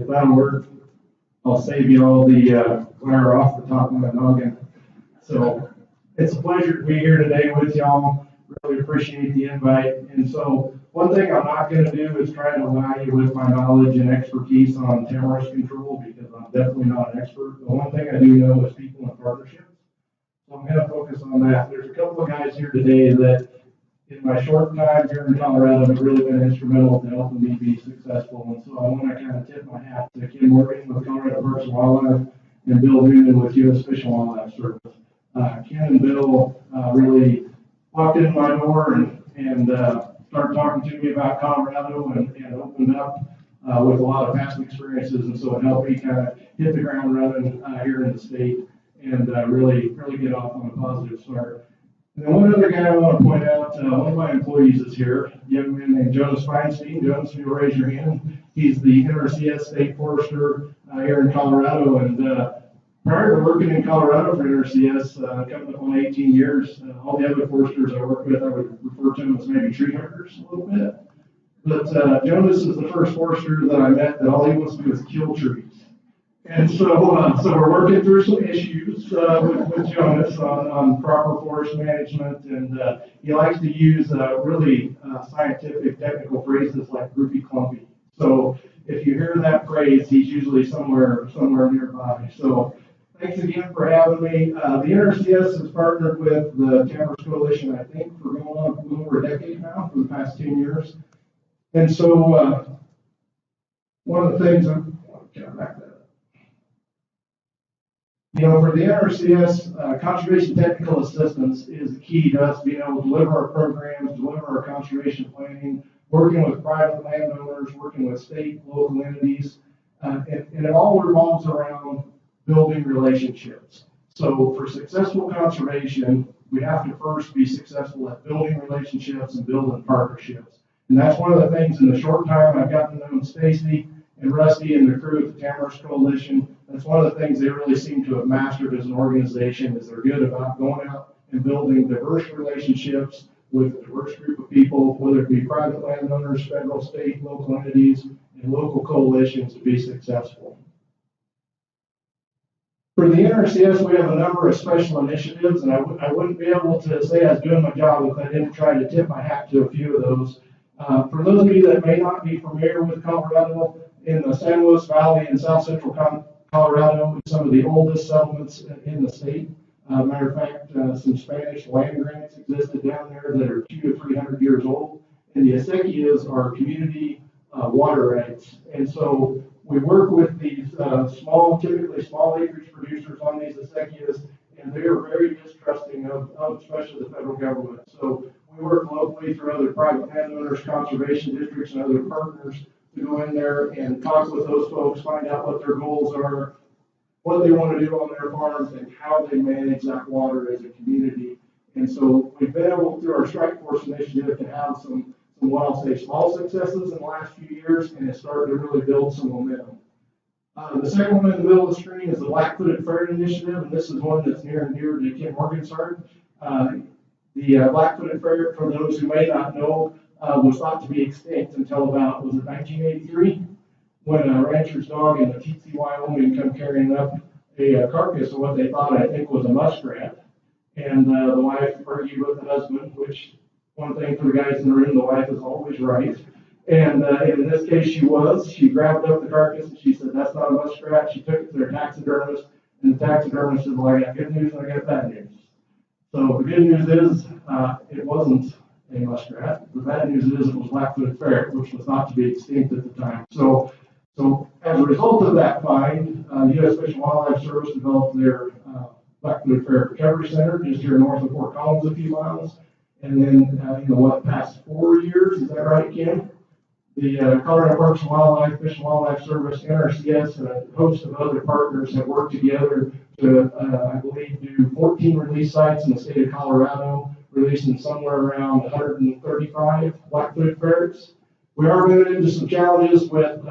that'll work, I'll save you all the glare off the top of my noggin. So it's a pleasure to be here today with y'all. Really appreciate the invite. And so one thing I'm not going to do is try to wow you with my knowledge and expertise on tamarack control, because I'm definitely not an expert. The one thing I do know is people and partnerships. So I'm going to focus on that. There's a couple of guys here today that in my short time here in Colorado have really been instrumental to helping me be successful. And so I want to kind of tip my hat to Kim Morgan with Colorado Parks and Wildlife and Bill Noonan with U.S. Fish and Wildlife Service. Ken and Bill really walked in my door and started talking to me about Colorado and opened up with a lot of past experiences. And so it helped me kind of hit the ground running here in the state and really get off on a positive start. And then one other guy I want to point out, one of my employees is here, a young man named Jonas Feinstein. Jonas, if you'll raise your hand. He's the NRCS State Forester here in Colorado. And prior to working in Colorado for NRCS, coming up on 18 years, all the other foresters I work with, I would refer to them as maybe tree huggers a little bit. But Jonas is the first forester that I met that all he wants to do is kill trees. And so we're working through some issues with Jonas on proper forest management, and he likes to use really scientific technical phrases like groupie clumpy. So if you hear that phrase, he's usually somewhere nearby. So thanks again for having me. The NRCS has partnered with the Tamarack Coalition, I think, for going on a little over a decade now, for the past 10 years. And so one of the things, for the NRCS, conservation technical assistance is the key to us being able to deliver our programs, deliver our conservation planning, working with private landowners, working with state, local entities, and it all revolves around building relationships. So for successful conservation, we have to first be successful at building relationships and building partnerships. And that's one of the things in the short time I've gotten to know Stacy and Rusty and the crew at the Tamarack Coalition. That's one of the things they really seem to have mastered as an organization, is they're good about going out and building diverse relationships with a diverse group of people, whether it be private landowners, federal, state, local entities, and local coalitions to be successful. For the NRCS, we have a number of special initiatives, and I wouldn't be able to say I was doing my job if I didn't try to tip my hat to a few of those. For those of you that may not be familiar with Colorado, in the San Luis Valley in south central Colorado, some of the oldest settlements in the state. Matter of fact, some Spanish land grants existed down there that are 200 to 300 years old, and the acequias are community water rights. And so we work with these typically small acreage producers on these acequias, and they are very distrusting of especially the federal government. So we work locally through other private landowners, conservation districts, and other partners to go in there and talk with those folks, find out what their goals are, what they want to do on their farms, and how they manage that water as a community. And so we've been able, through our Strike Force initiative, to have some what I'll say small successes in the last few years, and it's starting to really build some momentum. The second one in the middle of the screen is the Black-footed Ferret Initiative, and this is one that's near and dear to Kim Morgan's heart. The Black-footed Ferret, for those who may not know, was thought to be extinct until about, was it 1983? When a rancher's dog in Tete, Wyoming come carrying up a carcass of what they thought, I think, was a muskrat. And the wife argued with the husband, which, one thing for the guys in the room, the wife is always right. And in this case, she grabbed up the carcass and she said, "That's not a muskrat." She took it to their taxidermist, and the taxidermist said, "Well, I got good news and I got bad news." So the good news is it wasn't a muskrat. The bad news is it was black-footed ferret, which was thought to be extinct at the time. So as a result of that find, the U.S. Fish and Wildlife Service developed their Black-footed Ferret Recovery Center just here north of Fort Collins, a few miles. And then in the past 4 years, is that right, Kim? The Colorado Parks and Wildlife, Fish and Wildlife Service, NRCS, and a host of other partners have worked together to, I believe, do 14 release sites in the state of Colorado, releasing somewhere around 135 black-footed ferrets. We are running into some challenges with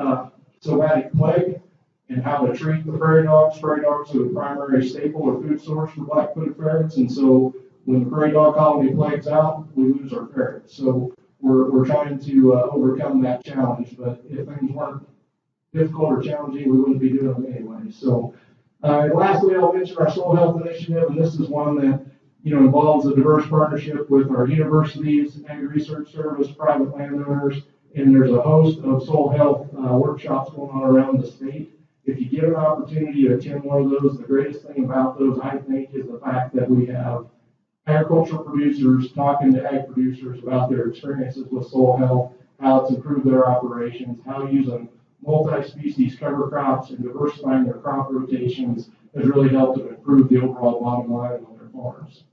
sylvatic plague and how to treat the prairie dogs. Prairie dogs are the primary staple or food source for black-footed ferrets, and so when the prairie dog colony plagues out, we lose our ferrets. So we're trying to overcome that challenge, but if things weren't difficult or challenging, we wouldn't be doing them anyway. So, and lastly, I'll mention our soil health initiative, and this is one that involves a diverse partnership with our universities, Ag Research Service, private landowners, and there's a host of soil health workshops going on around the state. If you get an opportunity to attend one of those, the greatest thing about those, I think, is the fact that we have agricultural producers talking to ag producers about their experiences with soil health, how it's improved their operations, how using multi-species cover crops and diversifying their crop rotations has really helped to improve the overall bottom line on their farms.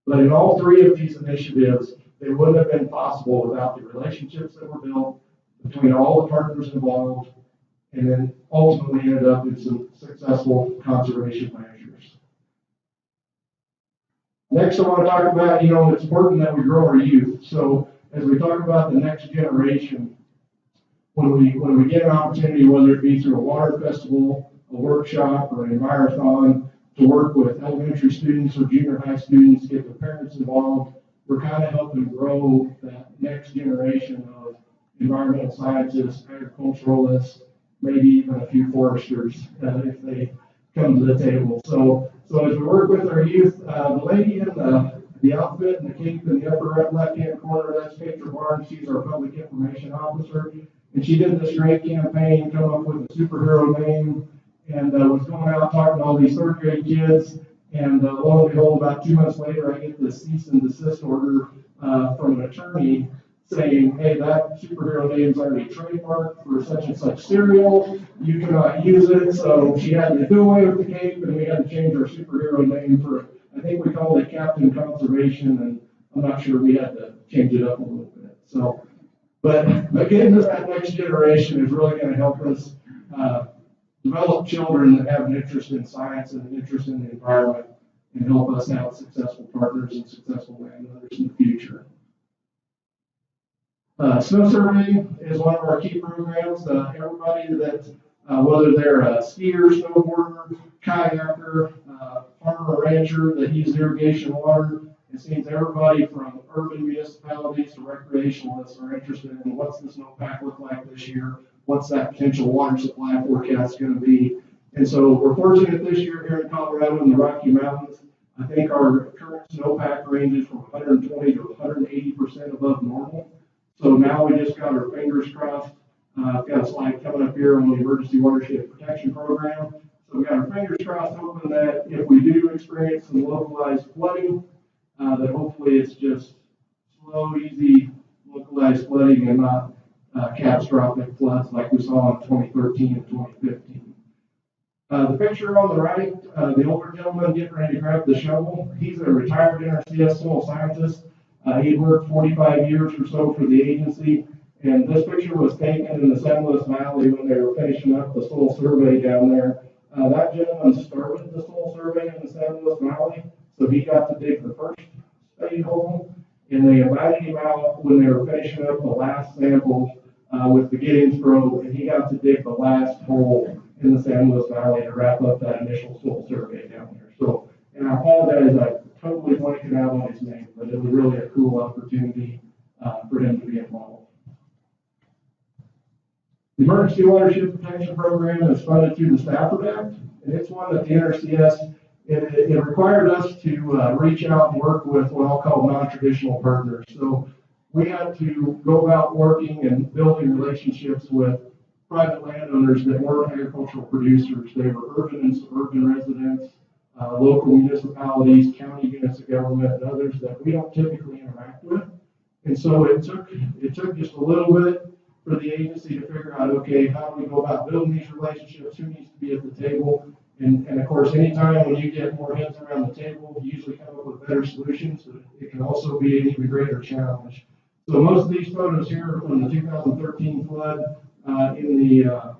But in all three of these initiatives, they wouldn't have been possible without the relationships that were built between all the partners involved, and then ultimately ended up in some successful conservation measures. Next, I want to talk about, it's important that we grow our youth. So as we talk about the next generation, when we get an opportunity, whether it be through a water festival, a workshop, or an environthon, to work with elementary students or junior high students, get the parents involved, we're kind of helping grow that next generation of environmental scientists, agriculturalists, maybe even a few foresters if they come to the table. So as we work with our youth, the lady in the outfit and the cape in the upper left-hand corner, that's Petra Barnes. She's our public information officer. And she did this great campaign, come up with a superhero name, and was going out talking to all these third grade kids. And lo and behold, about 2 months later, I get this cease and desist order from an attorney saying, hey, that superhero name is already trademarked for such and such cereal. You cannot use it. So she had to do away with the cape, and we had to change our superhero name for, I think we called it Captain Conservation, and I'm not sure, we had to change it up a little bit. So, but getting to that next generation is really going to help us develop children that have an interest in science and an interest in the environment, and help us have successful partners and successful landowners in the future. Snow surveying is one of our key programs. Everybody that, whether they're a skier, snowboarder, kayaker, farmer or rancher that uses irrigation water, it seems everybody from urban municipalities to recreationalists are interested in what's the snowpack look like this year, what's that potential water supply forecast going to be. And so we're fortunate this year here in Colorado in the Rocky Mountains. I think our current snowpack ranges from 120 to 180% above normal. So now we just got our fingers crossed. I've got a slide coming up here on the Emergency Watershed Protection Program. So we got our fingers crossed, hoping that if we do experience some localized flooding, that hopefully it's just slow, easy, localized flooding and not catastrophic floods like we saw in 2013 and 2015. The picture on the right, the older gentleman getting ready to grab the shovel, he's a retired NRCS soil scientist. He worked 45 years or so for the agency, and this picture was taken in the San Luis Valley when they were finishing up the soil survey down there. That gentleman started the soil survey in the San Luis Valley, so he got to dig the first study hole, and they invited him out when they were finishing up the last sample with the Giddings probe, and he got to dig the last hole in the San Luis Valley to wrap up that initial soil survey down there. So, and I apologize, I totally blanking out on his name, but it was really a cool opportunity for him to be involved. The Emergency Watershed Protection Program is funded through the Stafford Act, and it's one that the NRCS, it required us to reach out and work with what I'll call non-traditional partners. So we had to go about working and building relationships with private landowners that weren't agricultural producers. They were urban and suburban residents, local municipalities, county units of government, and others that we don't typically interact with. And so it took just a little bit for the agency to figure out, okay, how do we go about building these relationships, who needs to be at the table, and of course, anytime when you get more heads around the table, you usually come up with better solutions, but it can also be an even greater challenge. So most of these photos here are from the 2013 flood in the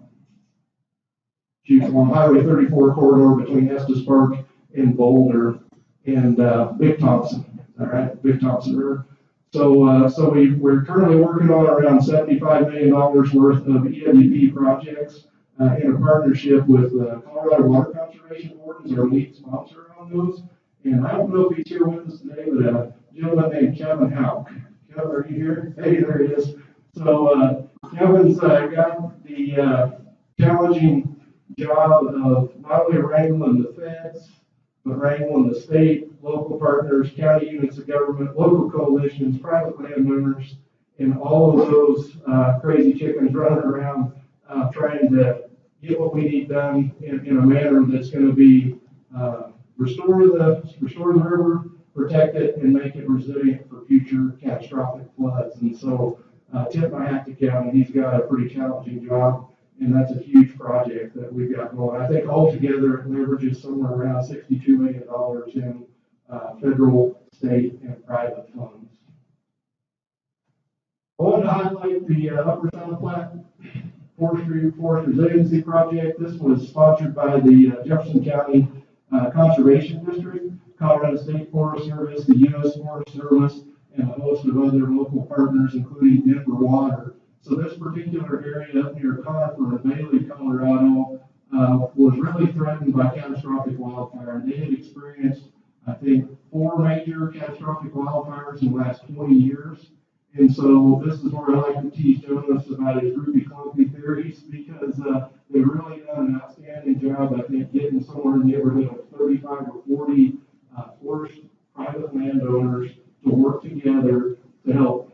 on Highway 34 corridor between Estes Park and Boulder and Big Thompson, all right, Big Thompson River. So we're currently working on around $75 million worth of EWP projects in a partnership with the Colorado Water Conservation Board as our lead sponsor on those. And I don't know if he's here with us today, but a gentleman named Kevin Houck. Kevin, are you here? Hey, there he is. So Kevin's got the challenging job of not only wrangling the feds, but wrangling the state, local partners, county units of government, local coalitions, private landowners, and all of those crazy chickens running around trying to get what we need done in a manner that's going to be restore the river, protect it, and make it resilient for future catastrophic floods. And so, tip my hat to County. He's got a pretty challenging job, and that's a huge project that we've got going. I think altogether it leverages somewhere around $62 million in federal, state, and private funds. I wanted to highlight the Upper South Platte Forest Resiliency Project. This was sponsored by the Jefferson County Conservation District, Colorado State Forest Service, the U.S. Forest Service, and a host of other local partners, including Denver Water. So this particular area up near Conifer in Bailey, Colorado, was really threatened by catastrophic wildfire. They had experienced, I think, 4 major catastrophic wildfires in the last 20 years. And so this is where I like to teach Jonas about his groupie clumpy theories, because they've really done an outstanding job, I think, getting somewhere in the neighborhood of 35 or 40 forest private landowners to work together to help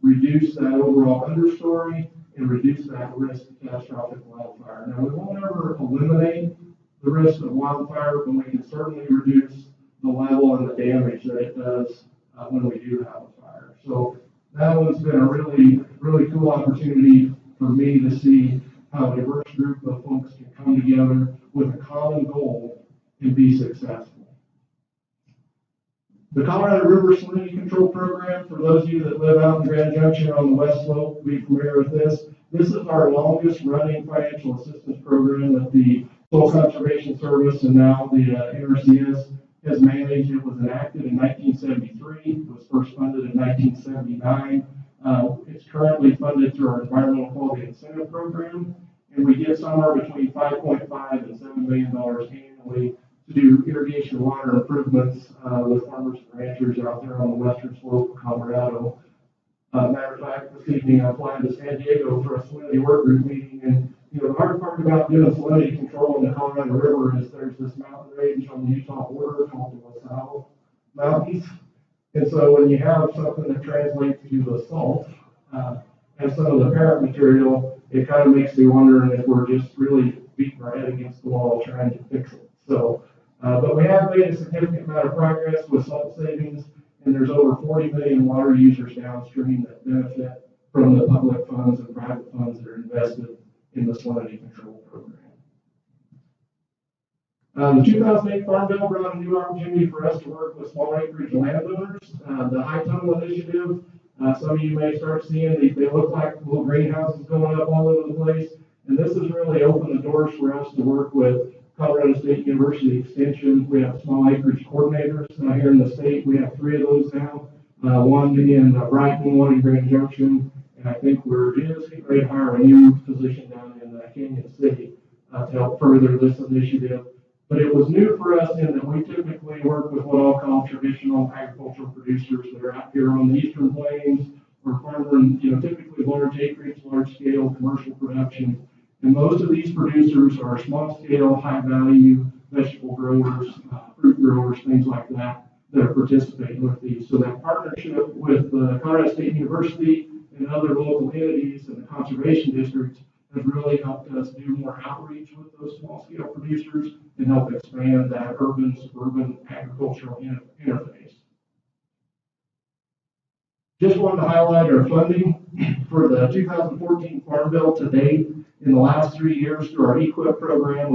reduce that overall understory and reduce that risk of catastrophic wildfire. Now, we won't ever eliminate the risk of wildfire, but we can certainly reduce the level and the damage that it does when we do have a fire. So that one's been a really, really cool opportunity for me to see how a diverse group of folks can come together with a common goal and be successful. The Colorado River Salinity Control Program, for those of you that live out in Grand Junction on the west slope, be familiar with this. This is our longest running financial assistance program that the Soil Conservation Service and now the NRCS has managed. It was enacted in 1973. It was first funded in 1979. It's currently funded through our Environmental Quality Incentive Program, and we get somewhere between $5.5 and $7 million annually to do irrigation water improvements with farmers and ranchers out there on the western slope of Colorado. Matter of fact, this evening I'm flying to San Diego for a salinity work group meeting, and the hard part about doing salinity control in the Colorado River is there's this mountain range on the Utah border called the LaSalle Mountains. And so when you have something that translates to the salt and some of the parent material, it kind of makes me wonder if we're just really beating our head against the wall trying to fix it. So, but we have made a significant amount of progress with salt savings, and there's over 40 million water users downstream that benefit from the public funds and private funds that are invested in the salinity control program. The 2008 Farm Bill brought a new opportunity for us to work with small acreage landowners. The High Tunnel Initiative, some of you may start seeing, they look like little greenhouses going up all over the place. And this has really opened the doors for us to work with Colorado State University Extension. We have small acreage coordinators here in the state. We have 3 of those now, one in Brighton, one in Grand Junction. And I think we're just getting ready to hire a new position down in Canyon City to help further this initiative. But it was new for us in that we typically work with what I'll call traditional agricultural producers that are out here on the eastern plains or farming, typically large acreage, large scale commercial production. And most of these producers are small scale, high value vegetable growers, fruit growers, things like that are participating with these. So that partnership with Colorado State University and other local entities and the conservation districts has really helped us do more outreach with those small scale producers and help expand that urban suburban agricultural interface. Just wanted to highlight our funding for the 2014 Farm Bill to date. In the last 3 years through our EQIP program,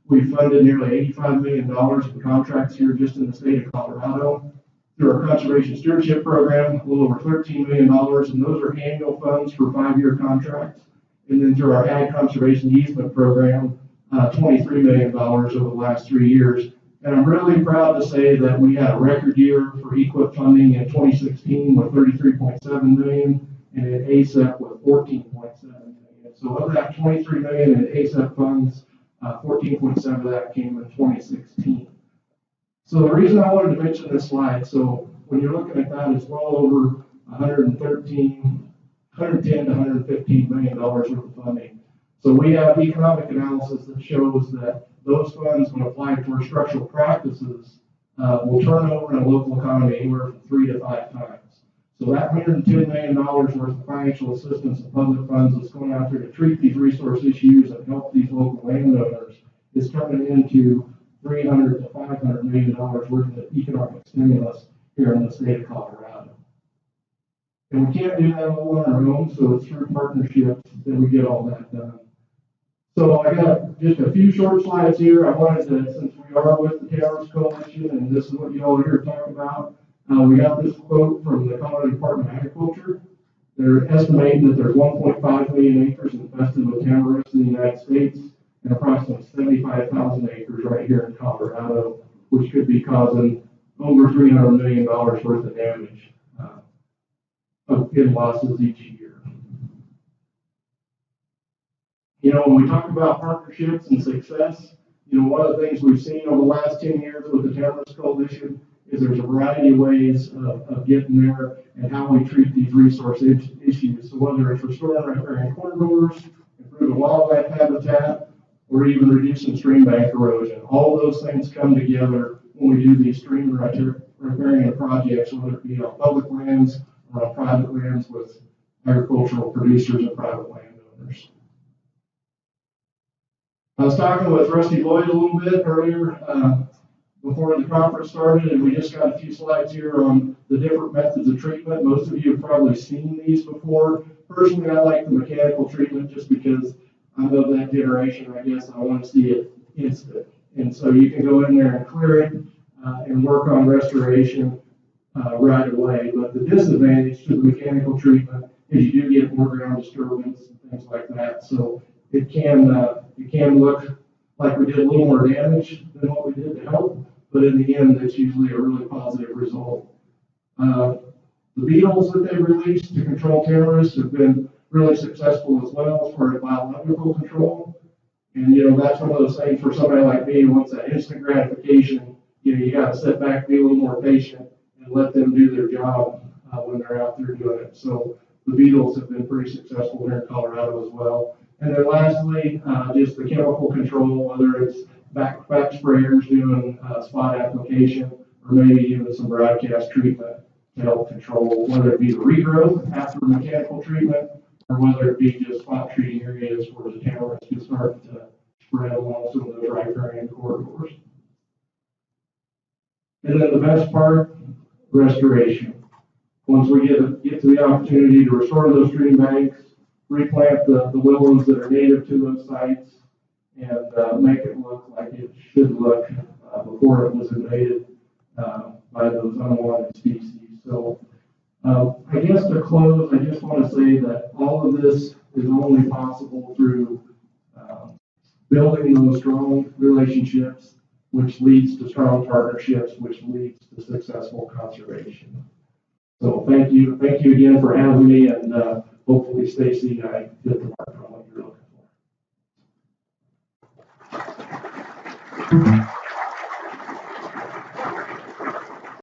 we've funded nearly $85 million in contracts here just in the state of Colorado. Through our Conservation Stewardship Program, a little over $13 million, and those are annual funds for 5-year contracts. And then through our Ag Conservation Easement Program, $23 million over the last 3 years. And I'm really proud to say that we had a record year for EQIP funding in 2016 with $33.7 million, and in ASEP with $14.7 million. So of that $23 million in ASEP funds, 14.7 of that came in 2016. So the reason I wanted to mention this slide, so when you're looking at that, it's well over 110 to $115 million worth of funding. So we have economic analysis that shows that those funds, when applied for structural practices, will turn over in a local economy anywhere from 3 to 5 times. So that $110 million worth of financial assistance and public funds that's going out there to treat these resource issues and help these local landowners is turning into $300 to $500 million worth of economic stimulus here in the state of Colorado. And we can't do that all on our own, so it's through partnerships that we get all that done. So I got just a few short slides here. I wanted to, since we are with the Towers Coalition, and this is what you all are here to talk about, we got this quote from the Colorado Department of Agriculture. They're estimating that there's 1.5 million acres infested with tamarisk in the United States, and approximately 75,000 acres right here in Colorado, which could be causing over $300 million worth of damage in losses each year. You know, when we talk about partnerships and success, you know, one of the things we've seen over the last 10 years with the Tamarisk Coalition is there's a variety of ways of getting there and how we treat these resource issues. So whether it's restoring riparian corridors, improving wildlife habitat, or even reducing stream bank erosion, all of those things come together when we do these stream riparian projects, whether it be on public lands or on private lands with agricultural producers and private landowners. I was talking with Rusty Lloyd a little bit earlier before the conference started, and we just got a few slides here on the different methods of treatment. Most of you have probably seen these before. Personally, I like the mechanical treatment just because I'm of that generation. I guess I want to see it instant. And so you can go in there and clear it and work on restoration right away. But the disadvantage to the mechanical treatment is you do get more ground disturbance and things like that. So it can look like we did a little more damage than what we did to help, but in the end, it's usually a really positive result. The beetles that they released to control tamarisk have been really successful as well as far as biological control. And, you know, that's one of those things for somebody like me who wants that instant gratification. You know, you got to sit back, be a little more patient, and let them do their job when they're out there doing it. So the beetles have been pretty successful here in Colorado as well. And then lastly, just the chemical control, whether it's back sprayers doing spot application, or maybe even some broadcast treatment to help control, whether it be the regrowth after mechanical treatment, or whether it be just spot treating areas where the tamarisk is starting to spread along some of those riparian corridors. And then the best part, restoration. Once we get to the opportunity to restore those stream banks, replant the willows that are native to those sites, and make it look like it should look before it was invaded by those unwanted species. So I guess to close, I just want to say that all of this is only possible through building those strong relationships, which leads to strong partnerships, which leads to successful conservation. So thank you again for having me, and hopefully, Stacy, I hit the mark on what you're looking for.